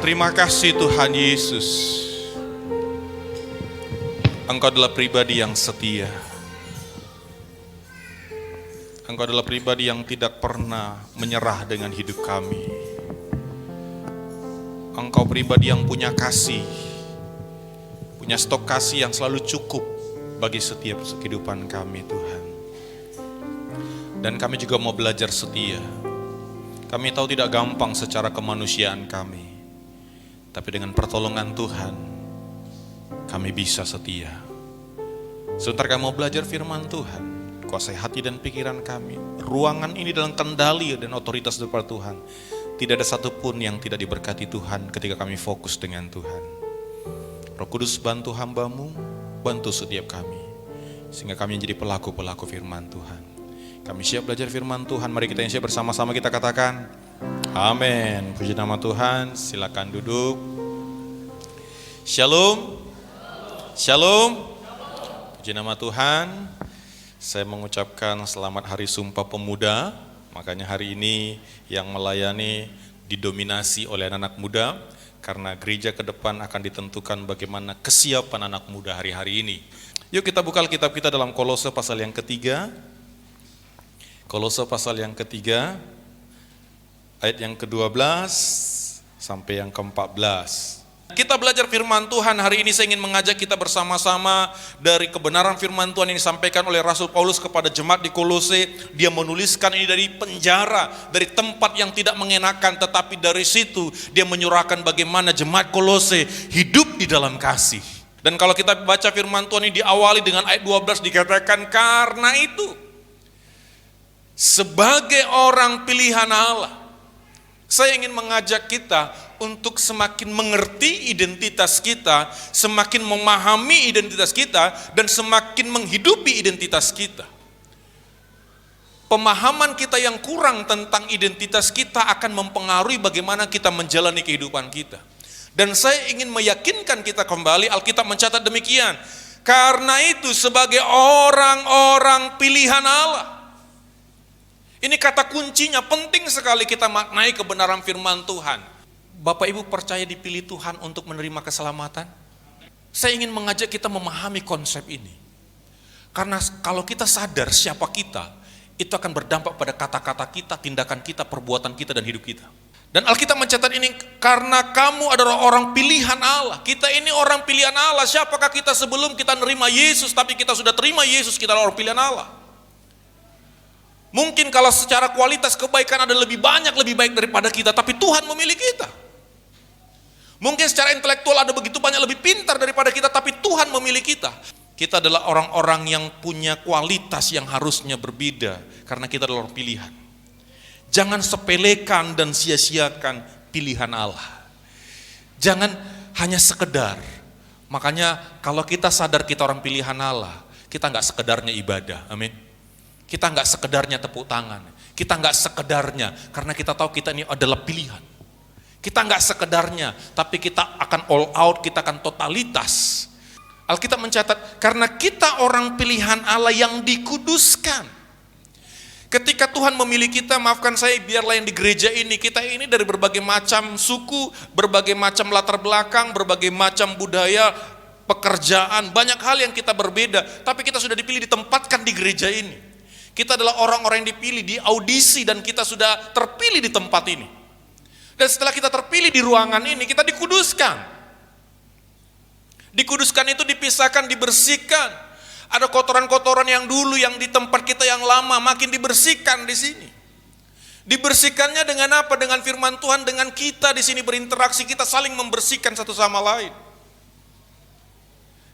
Terima kasih Tuhan Yesus. Engkau adalah pribadi yang setia. Engkau adalah pribadi yang tidak pernah menyerah dengan hidup kami. Engkau pribadi yang punya kasih, punya stok kasih yang selalu cukup bagi setiap kehidupan kami Tuhan. Dan kami juga mau belajar setia. Kami tahu tidak gampang secara kemanusiaan kami, tapi dengan pertolongan Tuhan, kami bisa setia. Sebentar kami mau belajar firman Tuhan, kuasai hati dan pikiran kami. Ruangan ini dalam kendali dan otoritas daripada Tuhan. Tidak ada satupun yang tidak diberkati Tuhan ketika kami fokus dengan Tuhan. Roh Kudus bantu hamba-Mu, bantu setiap kami, sehingga kami menjadi pelaku-pelaku firman Tuhan. Kami siap belajar firman Tuhan. Mari kita yang siap bersama-sama kita katakan amin. Puji nama Tuhan. Silakan duduk. Shalom. Shalom. Puji nama Tuhan. Saya mengucapkan selamat Hari Sumpah Pemuda. Makanya hari ini yang melayani didominasi oleh anak-anak muda, karena gereja ke depan akan ditentukan bagaimana kesiapan anak muda hari-hari ini. Yuk kita buka Alkitab kita dalam Kolose pasal yang ketiga. Kolose pasal yang ketiga, ayat yang ke-12 sampai yang ke-14. Kita belajar firman Tuhan. Hari ini saya ingin mengajak kita bersama-sama dari kebenaran firman Tuhan yang disampaikan oleh Rasul Paulus kepada jemaat di Kolose. Dia menuliskan ini dari penjara, dari tempat yang tidak mengenakan, tetapi dari situ dia menyurahkan bagaimana jemaat Kolose hidup di dalam kasih. Dan kalau kita baca firman Tuhan ini diawali dengan ayat 12 dikatakan, karena itu sebagai orang pilihan Allah, saya ingin mengajak kita untuk semakin mengerti identitas kita, semakin memahami identitas kita, dan semakin menghidupi identitas kita. Pemahaman kita yang kurang tentang identitas kita akan mempengaruhi bagaimana kita menjalani kehidupan kita. Dan saya ingin meyakinkan kita kembali, Alkitab mencatat demikian. Karena itu sebagai orang-orang pilihan Allah. Ini kata kuncinya, penting sekali kita maknai kebenaran firman Tuhan. Bapak Ibu percaya dipilih Tuhan untuk menerima keselamatan? Saya ingin mengajak kita memahami konsep ini. Karena kalau kita sadar siapa kita, itu akan berdampak pada kata-kata kita, tindakan kita, perbuatan kita, dan hidup kita. Dan Alkitab mencatat ini, karena kamu adalah orang pilihan Allah. Kita ini orang pilihan Allah. Siapakah kita sebelum kita menerima Yesus, tapi kita sudah terima Yesus, kita adalah orang pilihan Allah. Mungkin kalau secara kualitas kebaikan ada lebih banyak, lebih baik daripada kita, tapi Tuhan memilih kita. Mungkin secara intelektual ada begitu banyak lebih pintar daripada kita, tapi Tuhan memilih kita. Kita adalah orang-orang yang punya kualitas yang harusnya berbeda, karena kita adalah orang pilihan. Jangan sepelekan dan sia-siakan pilihan Allah. Jangan hanya sekedar. Makanya kalau kita sadar kita orang pilihan Allah, kita nggak sekedarnya ibadah, amin. Kita nggak sekedarnya tepuk tangan. Kita nggak sekedarnya, karena kita tahu kita ini adalah pilihan. Kita nggak sekedarnya, tapi kita akan all out, kita akan totalitas. Alkitab mencatat, karena kita orang pilihan Allah yang dikuduskan. Ketika Tuhan memilih kita, maafkan saya, biarlah yang di gereja ini, kita ini dari berbagai macam suku, berbagai macam latar belakang, berbagai macam budaya, pekerjaan, banyak hal yang kita berbeda, tapi kita sudah dipilih, ditempatkan di gereja ini. Kita adalah orang-orang yang dipilih, di audisi, dan kita sudah terpilih di tempat ini. Dan setelah kita terpilih di ruangan ini, kita dikuduskan. Dikuduskan itu dipisahkan, dibersihkan. Ada kotoran-kotoran yang dulu yang di tempat kita yang lama makin dibersihkan di sini. Dibersihkannya dengan apa? Dengan firman Tuhan, dengan kita di sini berinteraksi, kita saling membersihkan satu sama lain.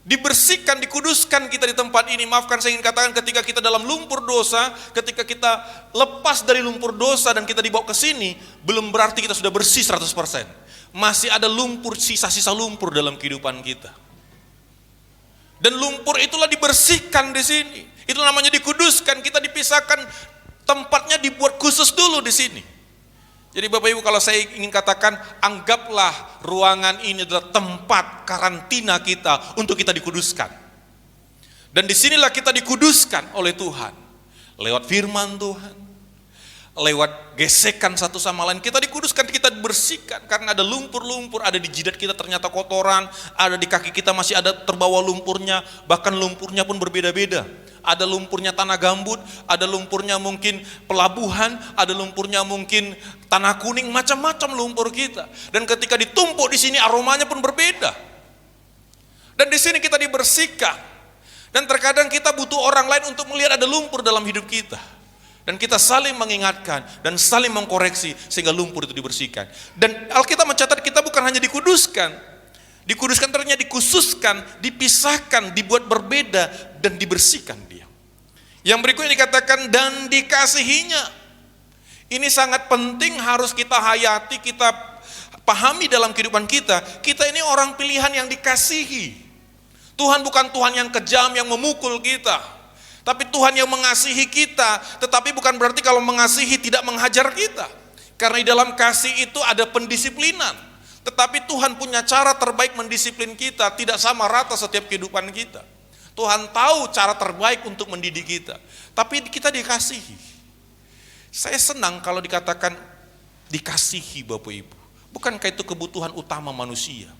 Dibersihkan, dikuduskan kita di tempat ini. Maafkan saya ingin katakan, ketika kita dalam lumpur dosa, ketika kita lepas dari lumpur dosa dan kita dibawa ke sini, belum berarti kita sudah bersih 100%. Masih ada lumpur, sisa-sisa lumpur dalam kehidupan kita. Dan lumpur itulah dibersihkan di sini. Itu namanya dikuduskan, kita dipisahkan, tempatnya dibuat khusus dulu di sini. Jadi Bapak Ibu, kalau saya ingin katakan, anggaplah ruangan ini adalah tempat karantina kita untuk kita dikuduskan. Dan disinilah kita dikuduskan oleh Tuhan. Lewat firman Tuhan, lewat gesekan satu sama lain, kita dikuduskan, kita dibersihkan karena ada lumpur-lumpur, ada di jidat kita ternyata kotoran, ada di kaki kita masih ada terbawa lumpurnya, bahkan lumpurnya pun berbeda-beda. Ada lumpurnya tanah gambut, ada lumpurnya mungkin pelabuhan, ada lumpurnya mungkin tanah kuning, macam-macam lumpur kita. Dan ketika ditumpuk di sini aromanya pun berbeda. Dan di sini kita dibersihkan. Dan terkadang kita butuh orang lain untuk melihat ada lumpur dalam hidup kita. Dan kita saling mengingatkan dan saling mengkoreksi sehingga lumpur itu dibersihkan. Dan Alkitab mencatat kita bukan hanya dikuduskan. Dikuduskan ternyata dikhususkan, dipisahkan, dibuat berbeda dan dibersihkan dia. Yang berikutnya dikatakan dan dikasihinya. Ini sangat penting, harus kita hayati, kita pahami dalam kehidupan kita. Kita ini orang pilihan yang dikasihi. Tuhan bukan Tuhan yang kejam yang memukul kita. Tapi Tuhan yang mengasihi kita, tetapi bukan berarti kalau mengasihi tidak menghajar kita. Karena di dalam kasih itu ada pendisiplinan. Tetapi Tuhan punya cara terbaik mendisiplin kita, tidak sama rata setiap kehidupan kita. Tuhan tahu cara terbaik untuk mendidik kita. Tapi kita dikasihi. Saya senang kalau dikatakan dikasihi Bapak Ibu. Bukankah itu kebutuhan utama manusia?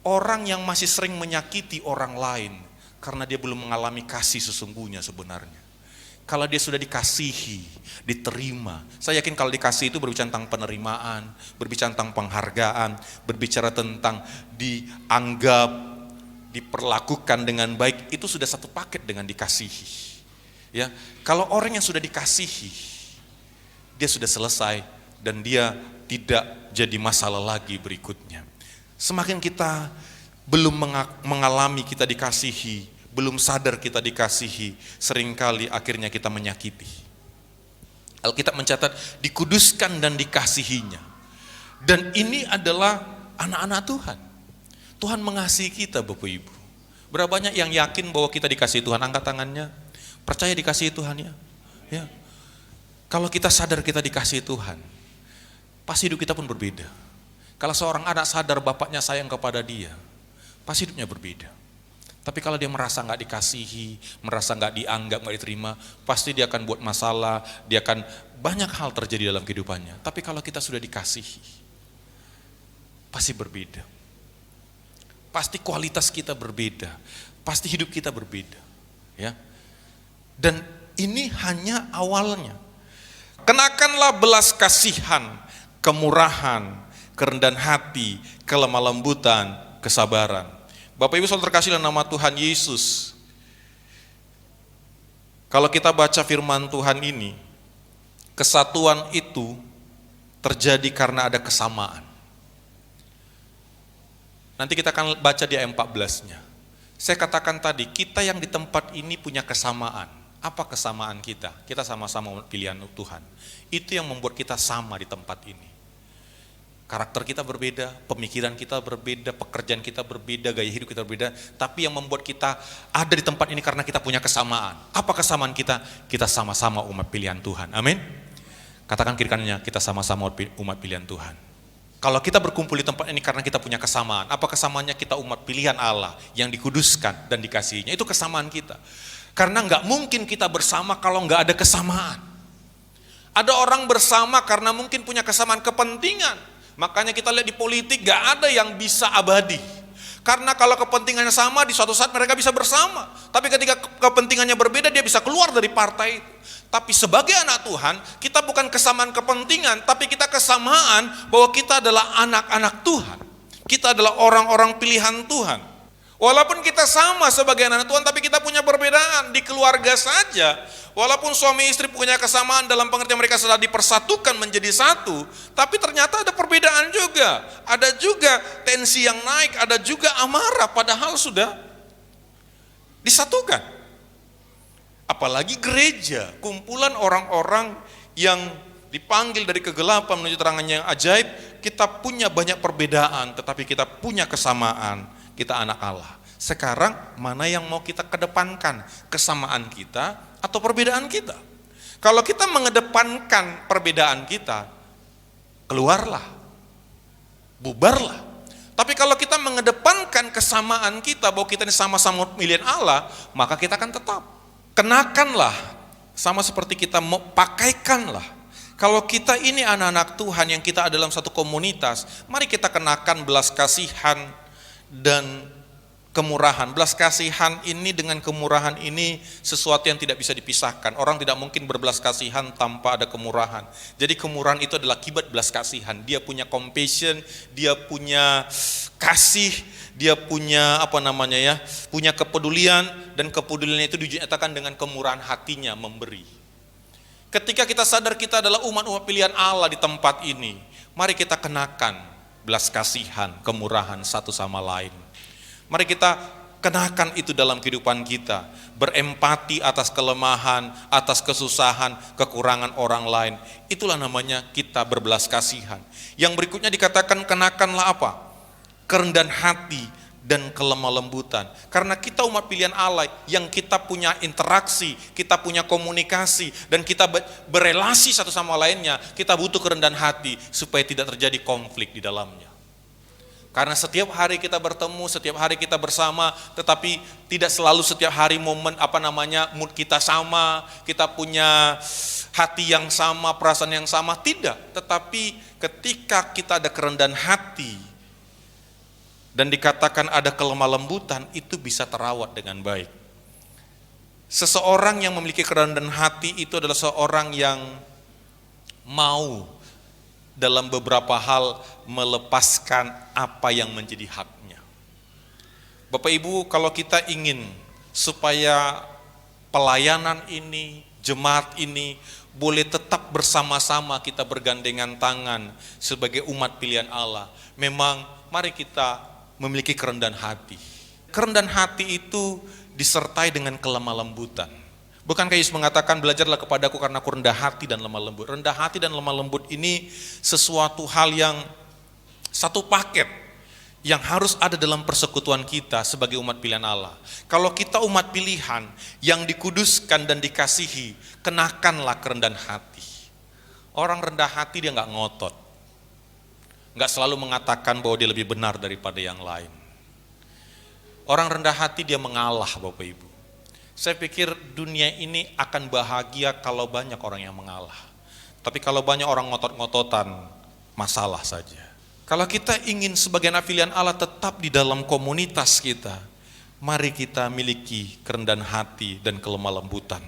Orang yang masih sering menyakiti orang lain, karena dia belum mengalami kasih sesungguhnya sebenarnya. Kalau dia sudah dikasihi, diterima. Saya yakin kalau dikasih itu berbicara tentang penerimaan, berbicara tentang penghargaan, berbicara tentang dianggap, diperlakukan dengan baik, itu sudah satu paket dengan dikasihi. Ya, kalau orang yang sudah dikasihi, dia sudah selesai dan dia tidak jadi masalah lagi berikutnya. Semakin kita belum mengalami kita dikasihi, belum sadar kita dikasihi, seringkali akhirnya kita menyakiti. Alkitab mencatat dikuduskan dan dikasihinya. Dan ini adalah anak-anak Tuhan. Tuhan mengasihi kita Bapak Ibu. Berapa banyak yang yakin bahwa kita dikasihi Tuhan? Angkat tangannya. Percaya dikasihi Tuhan ya? Ya. Kalau kita sadar kita dikasihi Tuhan, pasti hidup kita pun berbeda. Kalau seorang anak sadar bapaknya sayang kepada dia, pasti hidupnya berbeda. Tapi kalau dia merasa nggak dikasihi, merasa nggak dianggap, nggak diterima, pasti dia akan buat masalah, dia akan banyak hal terjadi dalam kehidupannya. Tapi kalau kita sudah dikasihi, pasti berbeda. Pasti kualitas kita berbeda, pasti hidup kita berbeda. Ya. Dan ini hanya awalnya. Kenakanlah belas kasihan, kemurahan, kerendahan hati, kelemah lembutan, kesabaran. Bapak Ibu saudara terkasih dalam nama Tuhan Yesus. Kalau kita baca firman Tuhan ini, kesatuan itu terjadi karena ada kesamaan. Nanti kita akan baca di ayat 14-nya. Saya katakan tadi, kita yang di tempat ini punya kesamaan. Apa kesamaan kita? Kita sama-sama pilihan Tuhan. Itu yang membuat kita sama di tempat ini. Karakter kita berbeda, pemikiran kita berbeda, pekerjaan kita berbeda, gaya hidup kita berbeda. Tapi yang membuat kita ada di tempat ini karena kita punya kesamaan. Apa kesamaan kita? Kita sama-sama umat pilihan Tuhan. Amin. Katakan kiri kanannya, kita sama-sama umat pilihan Tuhan. Kalau kita berkumpul di tempat ini karena kita punya kesamaan. Apa kesamaannya? Kita umat pilihan Allah yang dikuduskan dan dikasihinya. Itu kesamaan kita. Karena nggak mungkin kita bersama kalau nggak ada kesamaan. Ada orang bersama karena mungkin punya kesamaan kepentingan. Makanya kita lihat di politik gak ada yang bisa abadi. Karena kalau kepentingannya sama, di suatu saat mereka bisa bersama. Tapi ketika kepentingannya berbeda, dia bisa keluar dari partai itu. Tapi sebagai anak Tuhan, kita bukan kesamaan kepentingan, tapi kita kesamaan bahwa kita adalah anak-anak Tuhan. Kita adalah orang-orang pilihan Tuhan. Walaupun kita sama sebagai anak Tuhan, tapi kita punya perbedaan di keluarga saja. Walaupun suami istri punya kesamaan dalam pengertian mereka sudah dipersatukan menjadi satu, tapi ternyata ada perbedaan juga. Ada juga tensi yang naik, ada juga amarah padahal sudah disatukan. Apalagi gereja, kumpulan orang-orang yang dipanggil dari kegelapan menuju terangannya yang ajaib, kita punya banyak perbedaan, tetapi kita punya kesamaan, kita anak Allah. Sekarang mana yang mau kita kedepankan? Kesamaan kita atau perbedaan kita? Kalau kita mengedepankan perbedaan kita, keluarlah, bubarlah. Tapi kalau kita mengedepankan kesamaan kita, bahwa kita ini sama-sama pilihan Allah, maka kita akan tetap. Kenakanlah, sama seperti kita mau pakaikanlah Kalau kita ini anak-anak Tuhan yang kita ada dalam satu komunitas, mari kita kenakan belas kasihan dan kemurahan. Belas kasihan ini dengan kemurahan ini sesuatu yang tidak bisa dipisahkan. Orang tidak mungkin berbelas kasihan tanpa ada kemurahan. Jadi kemurahan itu adalah akibat belas kasihan. Dia punya compassion, dia punya kasih, dia punya punya kepedulian, dan kepedulian itu dinyatakan dengan kemurahan hatinya memberi. Ketika kita sadar kita adalah umat-umat pilihan Allah di tempat ini, mari kita kenakan belas kasihan, kemurahan satu sama lain. Mari kita kenakan itu dalam kehidupan kita, berempati atas kelemahan, atas kesusahan, kekurangan orang lain. Itulah namanya kita berbelas kasihan. Yang berikutnya dikatakan kenakanlah apa? Kerendahan hati dan kelemah lembutan. Karena kita umat pilihan Allah yang kita punya interaksi, kita punya komunikasi, dan kita berelasi satu sama lainnya, kita butuh kerendahan hati supaya tidak terjadi konflik di dalamnya. Karena setiap hari kita bertemu, setiap hari kita bersama, tetapi tidak selalu setiap hari mood kita sama, kita punya hati yang sama, perasaan yang sama, tidak. Tetapi ketika kita ada kerendahan hati, dan dikatakan ada kelemah lembutan, itu bisa terawat dengan baik. Seseorang yang memiliki kerendahan hati itu adalah seorang yang mau dalam beberapa hal melepaskan apa yang menjadi haknya. Bapak Ibu, kalau kita ingin supaya pelayanan ini, jemaat ini boleh tetap bersama-sama, kita bergandengan tangan sebagai umat pilihan Allah, memang mari kita memiliki kerendahan hati. Kerendahan hati itu disertai dengan kelemah lembutan. Bukankah Yesus mengatakan, belajarlah kepadaku karena aku rendah hati dan lemah lembut. Rendah hati dan lemah lembut ini sesuatu hal yang satu paket yang harus ada dalam persekutuan kita sebagai umat pilihan Allah. Kalau kita umat pilihan yang dikuduskan dan dikasihi, kenakanlah kerendahan hati. Orang rendah hati dia nggak ngotot, nggak selalu mengatakan bahwa dia lebih benar daripada yang lain. Orang rendah hati dia mengalah, Bapak Ibu. Saya pikir dunia ini akan bahagia kalau banyak orang yang mengalah. Tapi kalau banyak orang ngotot-ngototan, masalah saja. Kalau kita ingin sebagai anak pilihan Allah tetap di dalam komunitas kita, mari kita miliki kerendahan hati dan kelemah lembutan.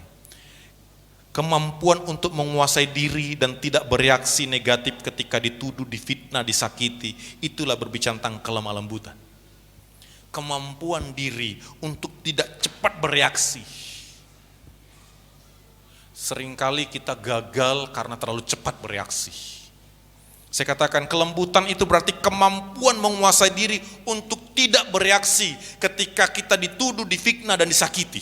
Kemampuan untuk menguasai diri dan tidak bereaksi negatif ketika dituduh, difitnah, disakiti, itulah berbicara tentang kelemah lembutan. Kemampuan diri untuk tidak cepat bereaksi. Seringkali kita gagal karena terlalu cepat bereaksi. Saya katakan kelembutan itu berarti kemampuan menguasai diri untuk tidak bereaksi ketika kita dituduh, difitnah, dan disakiti.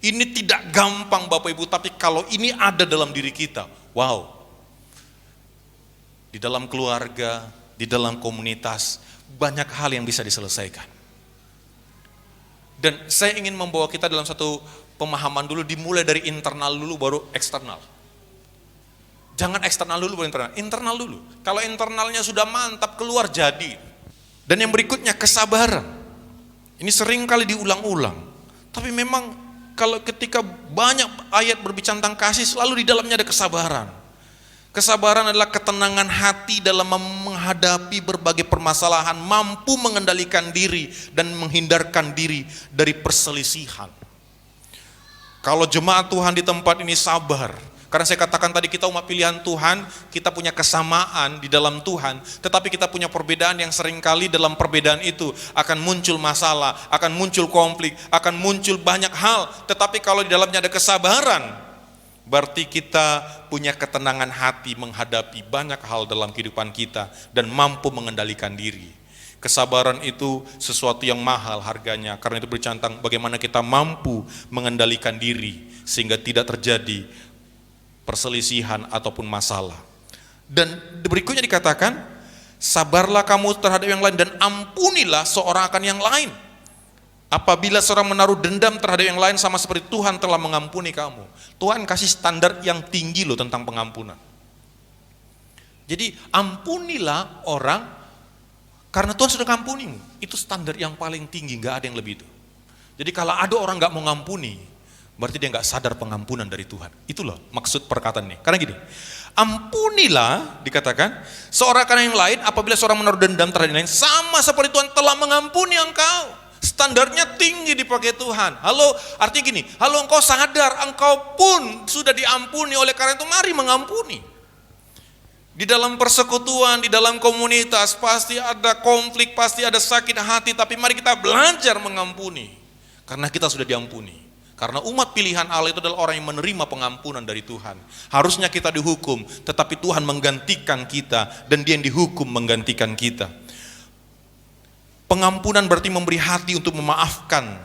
Ini tidak gampang Bapak Ibu, tapi kalau ini ada dalam diri kita, wow. Di dalam keluarga, di dalam komunitas, banyak hal yang bisa diselesaikan. Dan saya ingin membawa kita dalam satu pemahaman dulu, dimulai dari internal dulu baru eksternal. Jangan eksternal dulu baru internal, internal dulu. Kalau internalnya sudah mantap, keluar jadi. Dan yang berikutnya kesabaran. Ini sering kali diulang-ulang. Tapi memang kalau ketika banyak ayat berbicara tentang kasih, selalu di dalamnya ada kesabaran. Kesabaran adalah ketenangan hati dalam menghadapi berbagai permasalahan, mampu mengendalikan diri dan menghindarkan diri dari perselisihan. Kalau jemaat Tuhan di tempat ini sabar, karena saya katakan tadi kita umat pilihan Tuhan, kita punya kesamaan di dalam Tuhan, tetapi kita punya perbedaan yang seringkali dalam perbedaan itu akan muncul masalah, akan muncul konflik, akan muncul banyak hal. Tetapi kalau di dalamnya ada kesabaran, berarti kita punya ketenangan hati menghadapi banyak hal dalam kehidupan kita dan mampu mengendalikan diri. Kesabaran itu sesuatu yang mahal harganya, karena itu berbicara tentang bagaimana kita mampu mengendalikan diri sehingga tidak terjadi perselisihan ataupun masalah. Dan berikutnya dikatakan, sabarlah kamu terhadap yang lain dan ampunilah seorang akan yang lain. Apabila seorang menaruh dendam terhadap yang lain sama seperti Tuhan telah mengampuni kamu. Tuhan kasih standar yang tinggi loh tentang pengampunan. Jadi ampunilah orang karena Tuhan sudah mengampunimu. Itu standar yang paling tinggi, gak ada yang lebih itu. Jadi kalau ada orang gak mau ngampuni, berarti dia nggak sadar pengampunan dari Tuhan. Itulah maksud perkataan ini. Karena gini, ampunilah dikatakan seorang akan yang lain apabila seorang menaruh dendam terhadap yang lain, sama seperti Tuhan telah mengampuni engkau. Standarnya tinggi dipakai Tuhan. Halo, artinya gini, halo engkau sadar engkau pun sudah diampuni, oleh karena itu mari mengampuni. Di dalam persekutuan, di dalam komunitas pasti ada konflik, pasti ada sakit hati, tapi mari kita belajar mengampuni. Karena kita sudah diampuni. Karena umat pilihan Allah itu adalah orang yang menerima pengampunan dari Tuhan. Harusnya kita dihukum, tetapi Tuhan menggantikan kita, dan Dia yang dihukum menggantikan kita. Pengampunan berarti memberi hati untuk memaafkan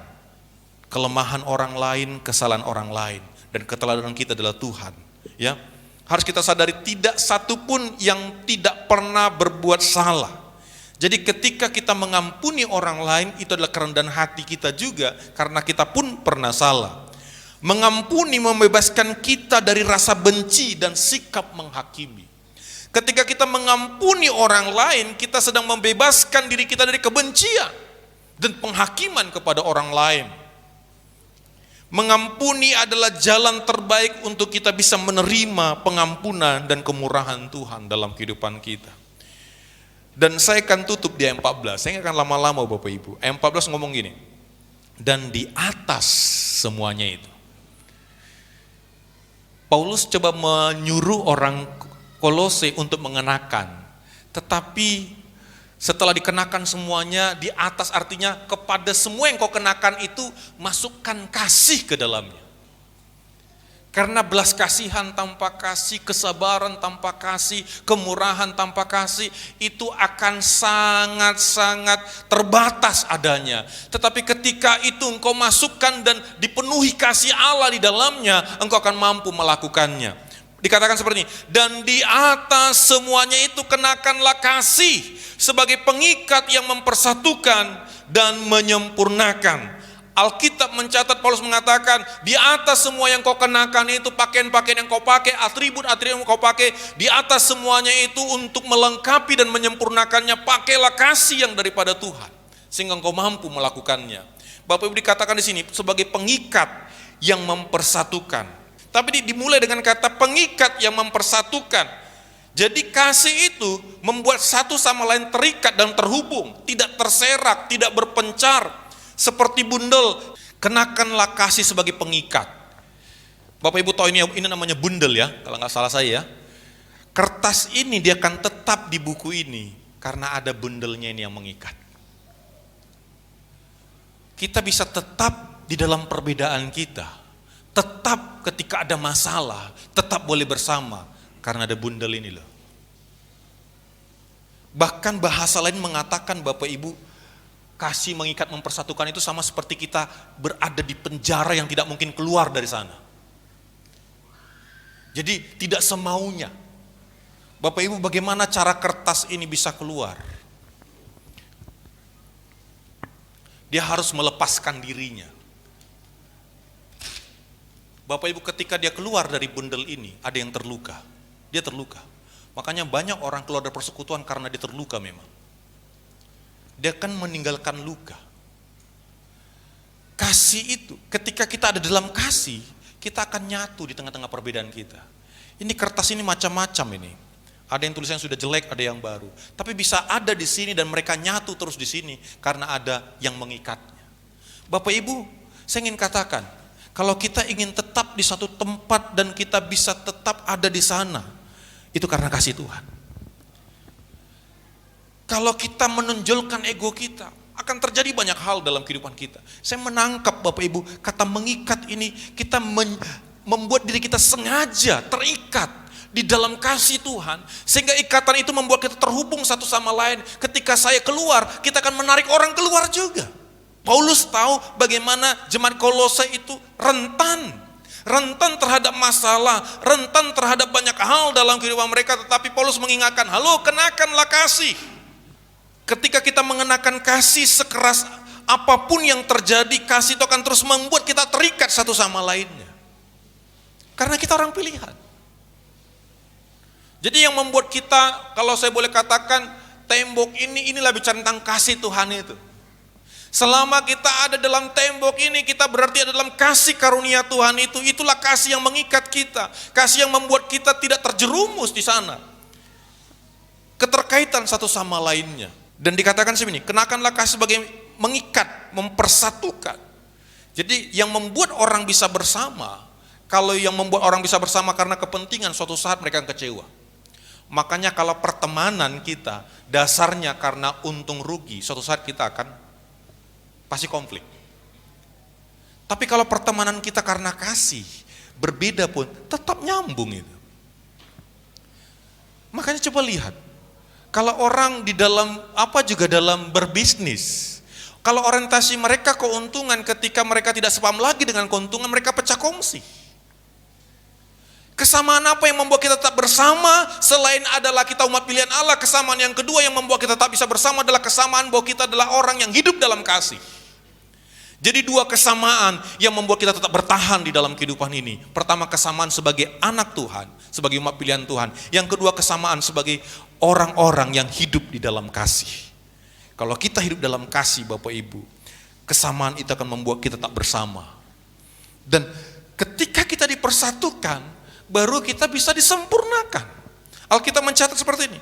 kelemahan orang lain, kesalahan orang lain, dan keteladanan kita adalah Tuhan. Ya, harus kita sadari tidak satu pun yang tidak pernah berbuat salah. Jadi ketika kita mengampuni orang lain, itu adalah kerendahan hati kita juga, karena kita pun pernah salah. Mengampuni membebaskan kita dari rasa benci dan sikap menghakimi. Ketika kita mengampuni orang lain, kita sedang membebaskan diri kita dari kebencian dan penghakiman kepada orang lain. Mengampuni adalah jalan terbaik untuk kita bisa menerima pengampunan dan kemurahan Tuhan dalam kehidupan kita. Dan saya akan tutup di ayat 14, saya nggak akan lama-lama Bapak Ibu. Ayat 14 ngomong gini, dan di atas semuanya itu. Paulus coba menyuruh orang Kolose untuk mengenakan, tetapi setelah dikenakan semuanya, di atas artinya kepada semua yang kau kenakan itu masukkan kasih ke dalamnya. Karena belas kasihan tanpa kasih, kesabaran tanpa kasih, kemurahan tanpa kasih, itu akan sangat-sangat terbatas adanya. Tetapi ketika itu engkau masukkan dan dipenuhi kasih Allah di dalamnya, engkau akan mampu melakukannya. Dikatakan seperti ini, dan di atas semuanya itu kenakanlah kasih sebagai pengikat yang mempersatukan dan menyempurnakan. Alkitab mencatat, Paulus mengatakan, di atas semua yang kau kenakan itu, pakaian-pakaian yang kau pakai, atribut-atribut yang kau pakai, di atas semuanya itu untuk melengkapi dan menyempurnakannya, pakailah kasih yang daripada Tuhan, sehingga engkau mampu melakukannya. Bapak Ibu, dikatakan di sini sebagai pengikat yang mempersatukan. Tapi dimulai dengan kata pengikat yang mempersatukan. Jadi kasih itu membuat satu sama lain terikat dan terhubung, tidak terserak, tidak berpencar. Seperti bundel, kenakanlah kasih sebagai pengikat. Bapak Ibu tahu ini namanya bundel ya, kalau nggak salah saya ya. Kertas ini dia akan tetap di buku ini, karena ada bundelnya ini yang mengikat. Kita bisa tetap di dalam perbedaan kita, tetap ketika ada masalah, tetap boleh bersama, karena ada bundel ini loh. Bahkan bahasa lain mengatakan Bapak Ibu, kasih mengikat mempersatukan itu sama seperti kita berada di penjara yang tidak mungkin keluar dari sana. Jadi tidak semaunya. Bapak Ibu, bagaimana cara kertas ini bisa keluar? Dia harus melepaskan dirinya. Bapak Ibu, ketika dia keluar dari bundel ini, ada yang terluka. Dia terluka. Makanya banyak orang keluar dari persekutuan karena dia terluka memang. Dia akan meninggalkan luka. Kasih itu, ketika kita ada dalam kasih, kita akan nyatu di tengah-tengah perbedaan kita. Ini kertas ini macam-macam ini. Ada yang tulisannya sudah jelek, ada yang baru. Tapi bisa ada di sini dan mereka nyatu terus di sini karena ada yang mengikatnya. Bapak Ibu, saya ingin katakan, kalau kita ingin tetap di satu tempat dan kita bisa tetap ada di sana, itu karena kasih Tuhan. Kalau kita menonjolkan ego kita, akan terjadi banyak hal dalam kehidupan kita. Saya menangkap Bapak Ibu, kata mengikat ini, kita membuat diri kita sengaja terikat di dalam kasih Tuhan, sehingga ikatan itu membuat kita terhubung satu sama lain. Ketika saya keluar, kita akan menarik orang keluar juga. Paulus tahu bagaimana jemaat Kolose itu rentan terhadap masalah, rentan terhadap banyak hal dalam kehidupan mereka, tetapi Paulus mengingatkan, halo, kenakanlah kasih. Ketika kita mengenakan kasih, sekeras apapun yang terjadi, kasih itu akan terus membuat kita terikat satu sama lainnya. Karena kita orang pilihan. Jadi yang membuat kita, kalau saya boleh katakan, tembok inilah bicara tentang kasih Tuhan itu. Selama kita ada dalam tembok ini, kita berarti ada dalam kasih karunia Tuhan itu. Itulah kasih yang mengikat kita, kasih yang membuat kita tidak terjerumus di sana. Keterkaitan satu sama lainnya. Dan dikatakan seperti ini, kenakanlah kasih sebagai mengikat, mempersatukan. Jadi yang membuat orang bisa bersama, kalau yang membuat orang bisa bersama karena kepentingan, suatu saat mereka kecewa. Makanya kalau pertemanan kita dasarnya karena untung rugi, suatu saat kita akan pasti konflik. Tapi kalau pertemanan kita karena kasih, berbeda pun tetap nyambung itu. Makanya coba lihat, kalau orang di dalam juga dalam berbisnis, kalau orientasi mereka keuntungan, ketika mereka tidak sepaham lagi dengan keuntungan, mereka pecah kongsi. Kesamaan apa yang membuat kita tetap bersama selain adalah kita umat pilihan Allah? Kesamaan yang kedua yang membuat kita tetap bisa bersama adalah kesamaan bahwa kita adalah orang yang hidup dalam kasih. Jadi dua kesamaan yang membuat kita tetap bertahan di dalam kehidupan ini. Pertama, kesamaan sebagai anak Tuhan, sebagai umat pilihan Tuhan. Yang kedua, kesamaan sebagai orang-orang yang hidup di dalam kasih. Kalau kita hidup dalam kasih, Bapak Ibu, kesamaan itu akan membuat kita tetap bersama. Dan ketika kita dipersatukan, baru kita bisa disempurnakan. Alkitab mencatat seperti ini.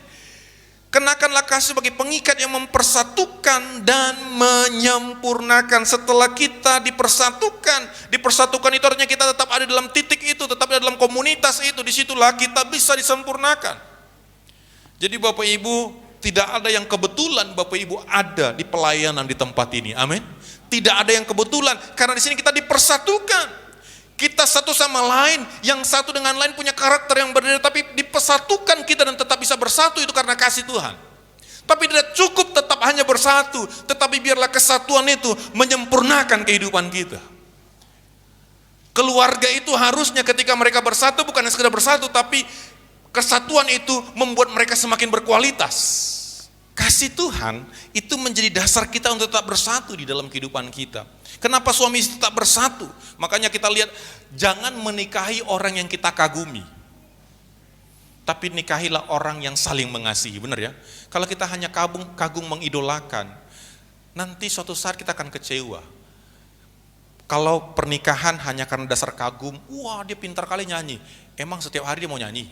Kenakanlah kasih sebagai pengikat yang mempersatukan dan menyempurnakan. Setelah kita dipersatukan itu artinya kita tetap ada dalam titik itu, tetap ada dalam komunitas itu, disitulah kita bisa disempurnakan. Jadi Bapak Ibu, tidak ada yang kebetulan Bapak Ibu ada di pelayanan di tempat ini, amin. Tidak ada yang kebetulan, karena di sini kita dipersatukan. Kita satu sama lain, yang satu dengan lain punya karakter yang berbeda, tapi dipersatukan kita dan tetap bisa bersatu itu karena kasih Tuhan. Tapi tidak cukup tetap hanya bersatu, tetapi biarlah kesatuan itu menyempurnakan kehidupan kita. Keluarga itu harusnya ketika mereka bersatu bukan sekedar bersatu, tapi kesatuan itu membuat mereka semakin berkualitas. Kasih Tuhan itu menjadi dasar kita untuk tetap bersatu di dalam kehidupan kita. Kenapa suami istri tetap bersatu? Makanya kita lihat, jangan menikahi orang yang kita kagumi, tapi nikahilah orang yang saling mengasihi, benar ya? Kalau kita hanya kagum mengidolakan, nanti suatu saat kita akan kecewa. Kalau pernikahan hanya karena dasar kagum, wah dia pintar kali nyanyi, emang setiap hari dia mau nyanyi,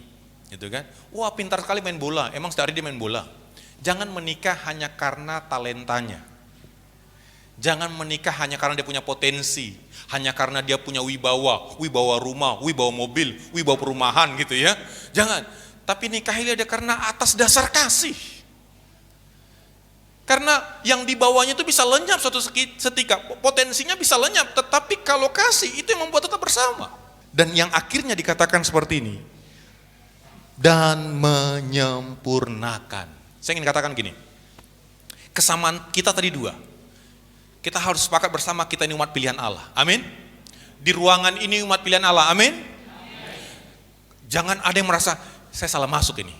gitu kan? Wah pintar sekali main bola, emang setiap hari dia main bola. Jangan menikah hanya karena talentanya. Jangan menikah hanya karena dia punya potensi, hanya karena dia punya wibawa rumah, wibawa mobil, wibawa perumahan gitu ya. Jangan, tapi nikahilah dia karena atas dasar kasih. Karena yang dibawanya itu bisa lenyap suatu ketika, potensinya bisa lenyap, tetapi kalau kasih itu yang membuat tetap bersama. Dan yang akhirnya dikatakan seperti ini, dan menyempurnakan. Saya ingin katakan gini, kesamaan kita tadi dua, kita harus sepakat bersama kita ini umat pilihan Allah, amin. Di ruangan ini umat pilihan Allah, amin. Jangan ada yang merasa, saya salah masuk ini,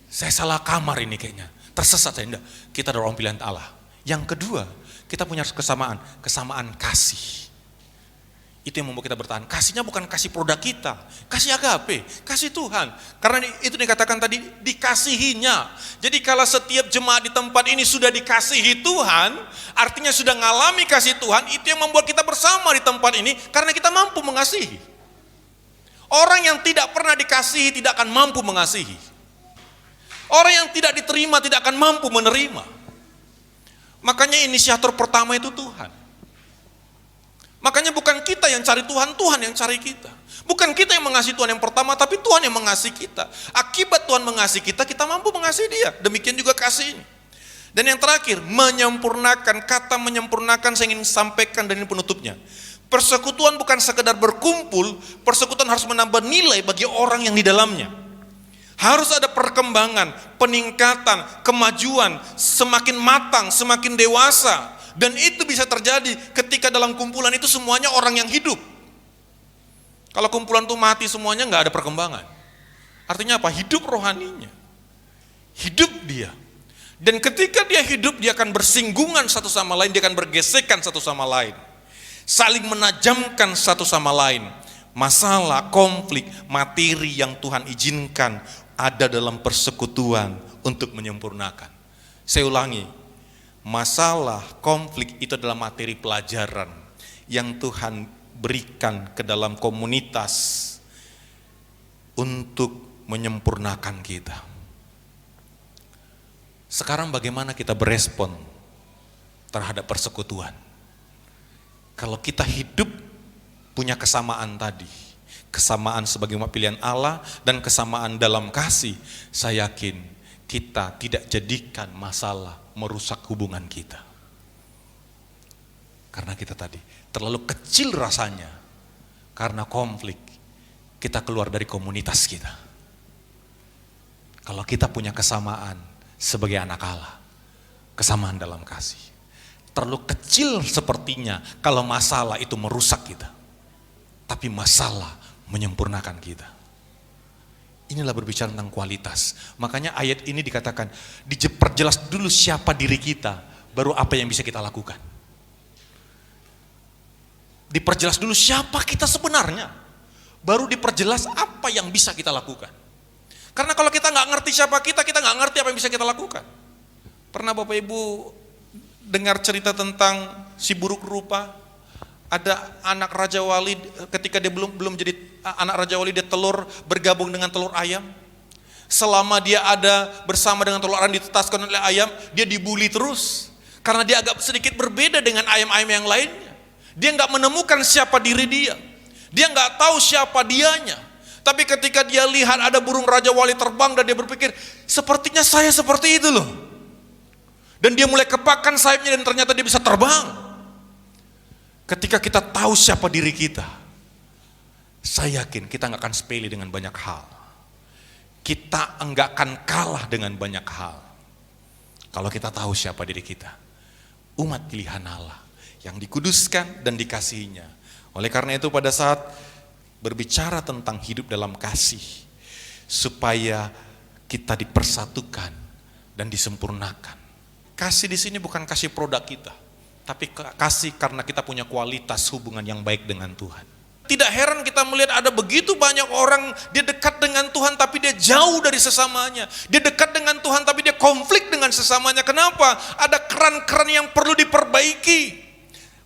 saya salah kamar ini kayaknya, tersesat saya, enggak. Kita adalah orang pilihan Allah. Yang kedua, kita punya kesamaan kasih. Itu yang membuat kita bertahan. Kasihnya bukan kasih produk kita, kasih agape, kasih Tuhan. Karena itu dikatakan tadi, dikasihinya. Jadi kalau setiap jemaat di tempat ini sudah dikasihi Tuhan, artinya sudah ngalami kasih Tuhan, itu yang membuat kita bersama di tempat ini, karena kita mampu mengasihi. Orang yang tidak pernah dikasihi tidak akan mampu mengasihi. Orang yang tidak diterima tidak akan mampu menerima. Makanya inisiator pertama itu Tuhan. Makanya bukan kita yang cari Tuhan, Tuhan yang cari kita. Bukan kita yang mengasihi Tuhan yang pertama, tapi Tuhan yang mengasihi kita. Akibat Tuhan mengasihi kita, kita mampu mengasihi Dia. Demikian juga kasih ini. Dan yang terakhir, menyempurnakan. Kata menyempurnakan saya ingin sampaikan dan ini penutupnya. Persekutuan bukan sekedar berkumpul, persekutuan harus menambah nilai bagi orang yang di dalamnya. Harus ada perkembangan, peningkatan, kemajuan, semakin matang, semakin dewasa. Dan itu bisa terjadi ketika dalam kumpulan itu semuanya orang yang hidup. Kalau kumpulan itu mati semuanya nggak ada perkembangan. Artinya apa? Hidup rohaninya. Hidup dia. Dan ketika dia hidup, dia akan bersinggungan satu sama lain, dia akan bergesekan satu sama lain. Saling menajamkan satu sama lain. Masalah, konflik, materi yang Tuhan izinkan ada dalam persekutuan untuk menyempurnakan. Saya ulangi, Masalah, konflik itu adalah materi pelajaran yang Tuhan berikan ke dalam komunitas untuk menyempurnakan kita. Sekarang bagaimana kita berespon terhadap persekutuan? Kalau kita hidup punya kesamaan tadi, kesamaan sebagai umat pilihan Allah dan kesamaan dalam kasih, saya yakin kita tidak jadikan masalah merusak hubungan kita. Karena kita tadi terlalu kecil rasanya, karena konflik kita keluar dari komunitas kita. Kalau kita punya kesamaan sebagai anak Allah, kesamaan dalam kasih, terlalu kecil sepertinya kalau masalah itu merusak kita, tapi masalah menyempurnakan kita. Inilah berbicara tentang kualitas. Makanya ayat ini dikatakan, diperjelas dulu siapa diri kita, baru apa yang bisa kita lakukan. Diperjelas dulu siapa kita sebenarnya, baru diperjelas apa yang bisa kita lakukan. Karena kalau kita nggak ngerti siapa kita nggak ngerti apa yang bisa kita lakukan. Pernah Bapak Ibu dengar cerita tentang si buruk rupa? Ada anak Raja Wali, ketika dia belum jadi anak Raja Wali, dia telur bergabung dengan telur ayam. Selama dia ada bersama dengan telur ayam ditetaskan oleh ayam, dia dibully terus. Karena dia agak sedikit berbeda dengan ayam-ayam yang lainnya. Dia nggak menemukan siapa diri dia. Dia nggak tahu siapa dianya. Tapi ketika dia lihat ada burung Raja Wali terbang dan dia berpikir, sepertinya saya seperti itu loh. Dan dia mulai kepakkan sayapnya dan ternyata dia bisa terbang. Ketika kita tahu siapa diri kita, saya yakin kita nggak akan sepele dengan banyak hal. Kita nggak akan kalah dengan banyak hal. Kalau kita tahu siapa diri kita, umat pilihan Allah yang dikuduskan dan dikasihinya. Oleh karena itu pada saat berbicara tentang hidup dalam kasih, supaya kita dipersatukan dan disempurnakan. Kasih di sini bukan kasih produk kita, tapi kasih karena kita punya kualitas hubungan yang baik dengan Tuhan. Tidak heran kita melihat ada begitu banyak orang, dia dekat dengan Tuhan tapi dia jauh dari sesamanya. Dia dekat dengan Tuhan tapi dia konflik dengan sesamanya. Kenapa? Ada keran-keran yang perlu diperbaiki.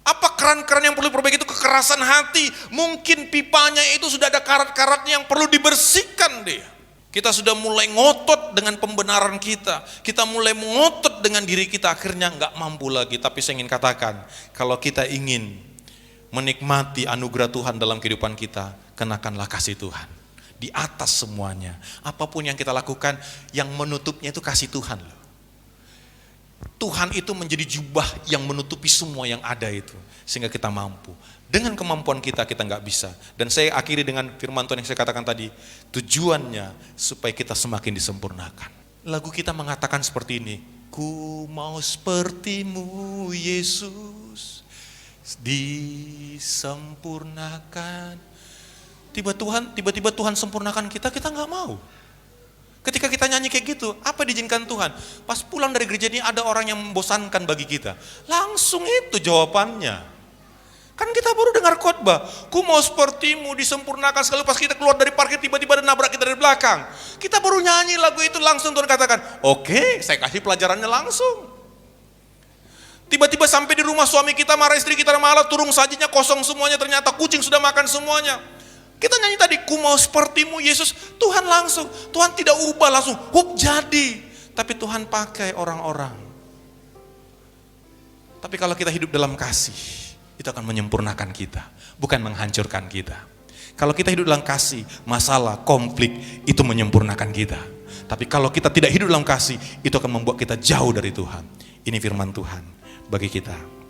Apa keran-keran yang perlu diperbaiki? Itu kekerasan hati. Mungkin pipanya itu sudah ada karat-karatnya yang perlu dibersihkan dia. Kita sudah mulai ngotot dengan pembenaran kita. Kita mulai mengotot dengan diri kita, akhirnya nggak mampu lagi. Tapi saya ingin katakan, kalau kita ingin menikmati anugerah Tuhan dalam kehidupan kita, kenakanlah kasih Tuhan. Di atas semuanya, apapun yang kita lakukan, yang menutupnya itu kasih Tuhan loh. Tuhan itu menjadi jubah yang menutupi semua yang ada itu, sehingga kita mampu. Dengan kemampuan kita nggak bisa. Dan saya akhiri dengan firman Tuhan yang saya katakan tadi, tujuannya supaya kita semakin disempurnakan. Lagu kita mengatakan seperti ini, ku mau sepertimu Yesus, disempurnakan. Tiba-tiba Tuhan sempurnakan kita nggak mau. Ketika kita nyanyi kayak gitu, apa diizinkan Tuhan? Pas pulang dari gereja ini ada orang yang membosankan bagi kita. Langsung itu jawabannya. Kan kita baru dengar khotbah, ku mau sepertimu disempurnakan. Sekali pas kita keluar dari parkir tiba-tiba ada nabrak kita dari belakang. Kita baru nyanyi lagu itu, langsung Tuhan katakan, oke, saya kasih pelajarannya langsung. Tiba-tiba sampai di rumah suami kita marah, istri kita marah, turun sajinya kosong semuanya, ternyata kucing sudah makan semuanya. Kita nyanyi tadi, ku mau sepertimu Yesus, Tuhan langsung, Tuhan tidak ubah langsung, jadi. Tapi Tuhan pakai orang-orang. Tapi kalau kita hidup dalam kasih, itu akan menyempurnakan kita, bukan menghancurkan kita. Kalau kita hidup dalam kasih, masalah, konflik, itu menyempurnakan kita. Tapi kalau kita tidak hidup dalam kasih, itu akan membuat kita jauh dari Tuhan. Ini firman Tuhan bagi kita.